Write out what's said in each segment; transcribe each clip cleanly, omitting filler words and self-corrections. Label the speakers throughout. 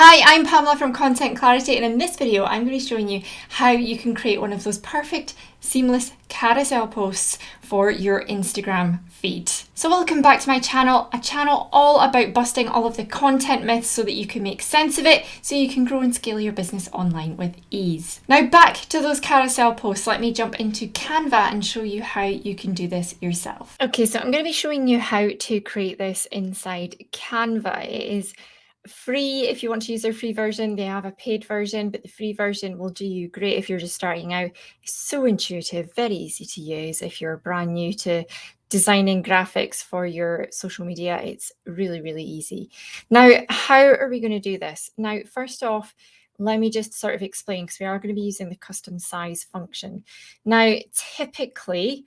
Speaker 1: Hi, I'm Pamela from Content Clarity, and in this video I'm going to be showing you how you can create one of those perfect seamless carousel posts for your Instagram feed. So welcome back to my channel, a channel all about busting all of the content myths so that you can make sense of it, so you can grow and scale your business online with ease. Now back to those carousel posts, let me jump into Canva and show you how you can do this yourself. Okay, so I'm going to be showing you how to create this inside Canva. It is free if you want to use their free version. They have a paid version, but the free version will do you great if you're just starting out. It's so intuitive, very easy to use. If you're brand new to designing graphics for your social media, it's really, really easy. Now, how are we going to do this? Now, first off, let me just sort of explain, because we are going to be using the custom size function. Now, typically,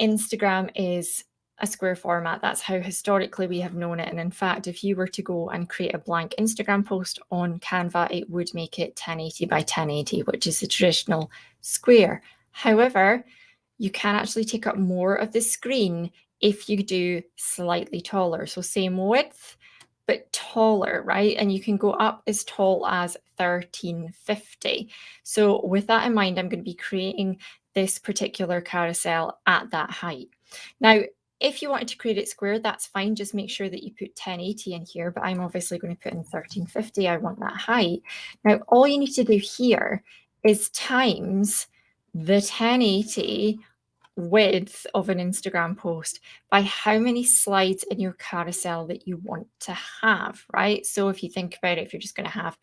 Speaker 1: Instagram is a square format. That's how historically we have known it. And in fact, if you were to go and create a blank Instagram post on Canva, it would make it 1080 by 1080, which is the traditional square. However, you can actually take up more of the screen if you do slightly taller. So same width, but taller, right? And you can go up as tall as 1350. So with that in mind, I'm going to be creating this particular carousel at that height. Now, if you wanted to create it square, that's fine. Just make sure that you put 1080 in here, but I'm obviously going to put in 1350. I want that height. Now, all you need to do here is times the 1080 width of an Instagram post by how many slides in your carousel that you want to have, right? So if you think about it, if you're just going to have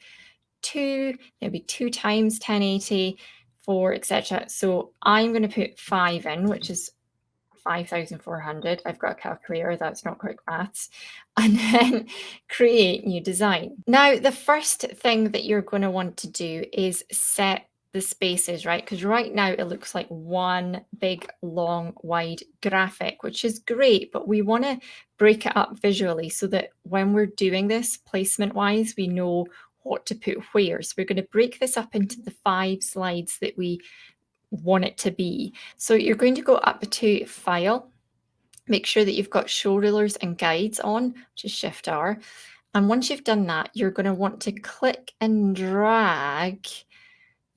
Speaker 1: two, there'll be 2 times 1080, 4, etc. So I'm going to put 5 in, which is 5,400. I've got a calculator, that's not quick maths. And then create new design. Now, the first thing that you're going to want to do is set the spaces, right? Because right now it looks like one big, long, wide graphic, which is great, but we want to break it up visually so that when we're doing this placement-wise, we know what to put where. So we're going to break this up into the 5 slides that we want it to be. So you're going to go up to File, make sure that you've got Show Rulers and Guides on, which is Shift R. And once you've done that, you're going to want to click and drag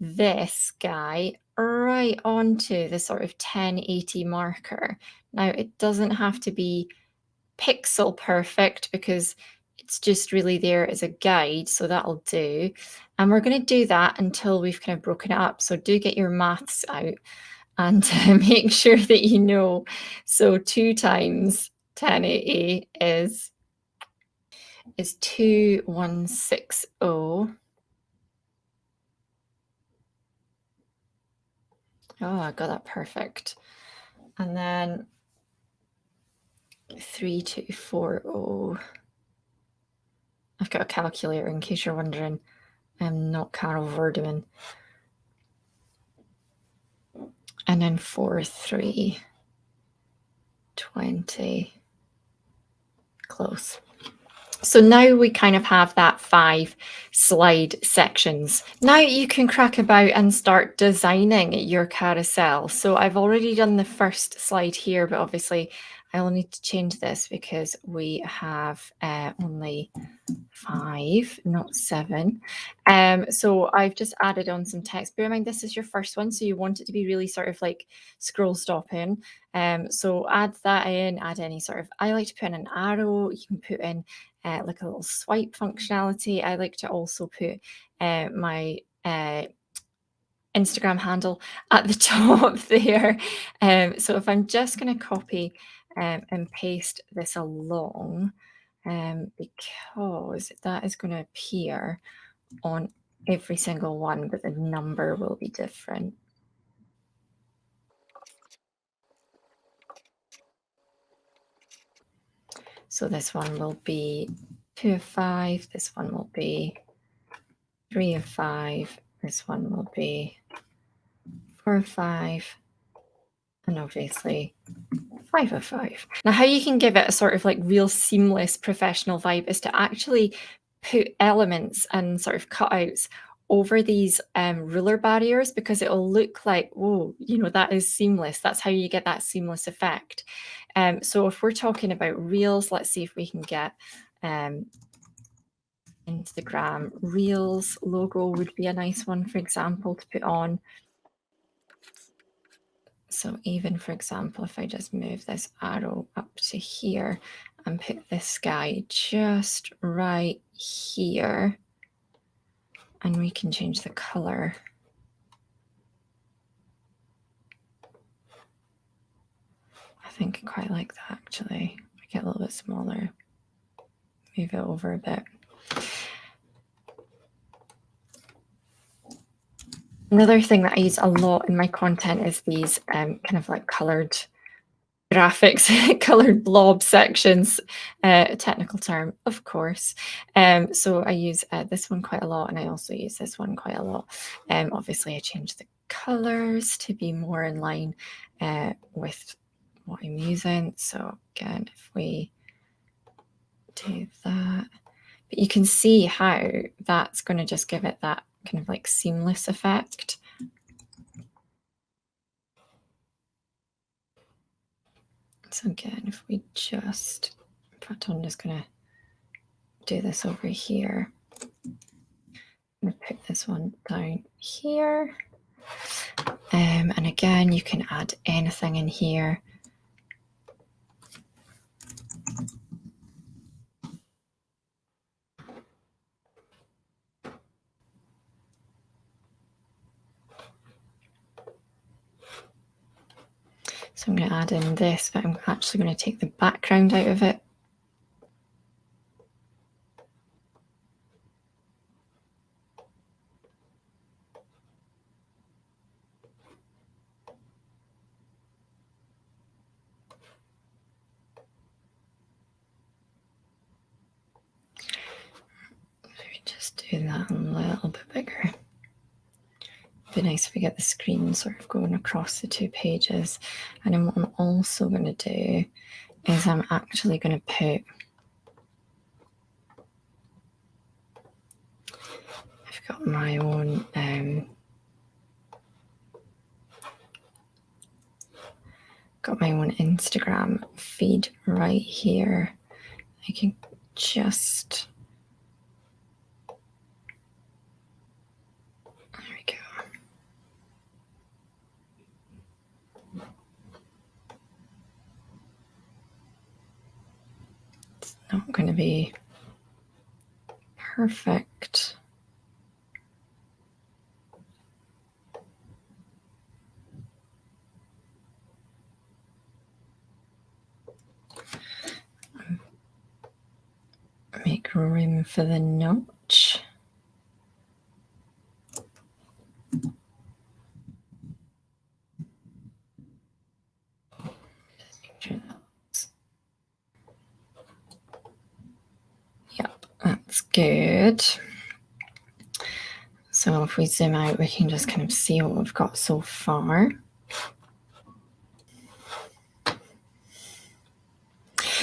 Speaker 1: this guy right onto the sort of 1080 marker. Now, it doesn't have to be pixel perfect because it's just really there as a guide, so that'll do. And we're going to do that until we've kind of broken it up. So do get your maths out and make sure that you know. So 2 times 1080 is 2160. Oh, I got that perfect. And then 3240. I've got a calculator in case you're wondering. I'm not Carol Verdeman. And then 4320. Close. So now we kind of have that 5 slide sections. Now you can crack about and start designing your carousel. So I've already done the first slide here, but obviously I'll need to change this because we have only 5, not 7. So I've just added on some text. Bear in mind, this is your first one, so you want it to be really sort of like scroll stopping. So add that in, add any sort of, I like to put in an arrow. You can put in like a little swipe functionality. I like to also put my Instagram handle at the top there. So if I'm just going to copy and paste this along, because that is going to appear on every single one, but the number will be different. So this one will be 2 of 5, this one will be 3 of 5, this one will be 4 of 5, and obviously 5 of 5. Now, how you can give it a sort of like real seamless professional vibe is to actually put elements and sort of cutouts over these ruler barriers, because it will look like, whoa, you know, that is seamless. That's how you get that seamless effect. So if we're talking about reels, let's see if we can get Instagram Reels logo would be a nice one, for example, to put on. So even, for example, if I just move this arrow up to here and put this guy just right here, and we can change the color. I think I quite like that, actually. Make it a little bit smaller. Move it over a bit. Another thing that I use a lot in my content is these kind of like colored graphics, colored blob sections, a technical term, of course. So I use this one quite a lot, and I also use this one quite a lot. Obviously, I change the colors to be more in line with what I'm using. So again, if we do that, but you can see how that's going to just give it that kind of like seamless effect. So again, if we just, in fact, I'm just going to do this over here. I'm going to put this one down here. And again, you can add anything in here. So I'm going to add in this, but I'm actually going to take the background out of it. Just do that a little bit bigger. It'd be nice if we get the screen sort of going across the two pages. And then what I'm also going to do is I'm actually going to put, I've got my own Instagram feed right here. I can just, there we go. It's not going to be perfect. Make room for the notch. Yep, that's good. So if we zoom out, we can just kind of see what we've got so far.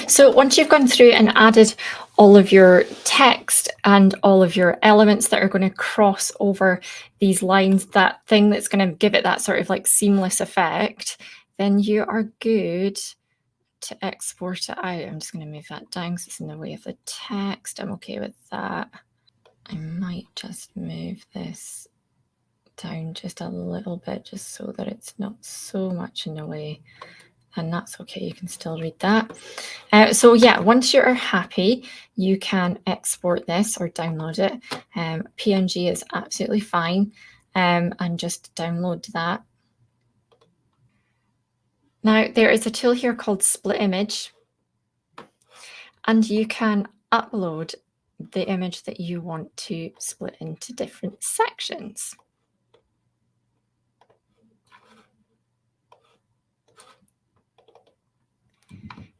Speaker 1: So once you've gone through and added all of your text and all of your elements that are going to cross over these lines, that thing that's going to give it that sort of like seamless effect, then you are good to export it out. I'm just going to move that down because it's in the way of the text. I'm okay with that. I might just move this down just a little bit just so that it's not so much in the way, and that's okay. You can still read that. So yeah, once you're happy, you can export this or download it. PNG is absolutely fine, and just download that. Now there is a tool here called Split Image, and you can upload the image that you want to split into different sections.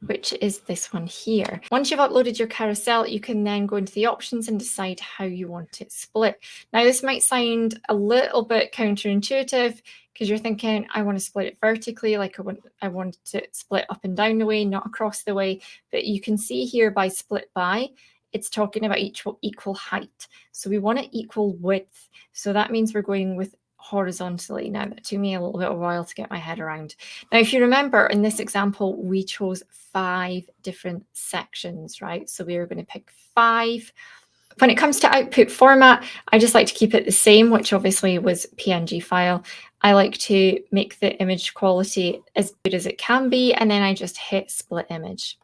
Speaker 1: Which is this one here. Once you've uploaded your carousel, you can then go into the options and decide how you want it split. Now, this might sound a little bit counterintuitive because you're thinking, I want to split it vertically, like I want to split up and down the way, not across the way. But you can see here by split by, it's talking about equal height. So we want it equal width. So that means we're going with horizontally. Now, that took me a little bit of a while to get my head around. Now, if you remember in this example, we chose 5 different sections, right? So we were going to pick 5 When it comes to output format, I just like to keep it the same, which obviously was PNG file. I like to make the image quality as good as it can be, and then I just hit split image.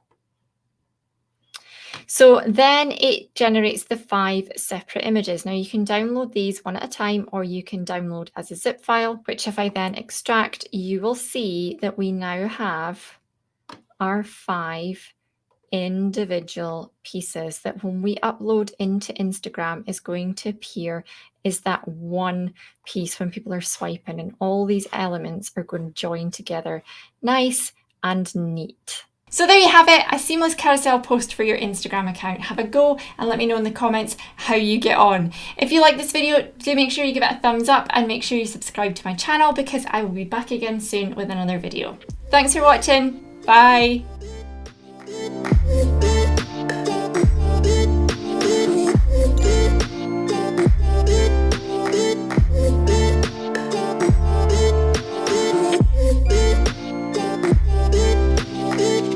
Speaker 1: So then it generates the 5 separate images. Now you can download these one at a time, or you can download as a zip file, which if I then extract, you will see that we now have our 5 individual pieces that when we upload into Instagram is going to appear is that one piece when people are swiping, and all these elements are going to join together nice and neat. So there you have it, a seamless carousel post for your Instagram account. Have a go and let me know in the comments how you get on. If you like this video, do make sure you give it a thumbs up and make sure you subscribe to my channel, because I will be back again soon with another video. Thanks for watching. Bye.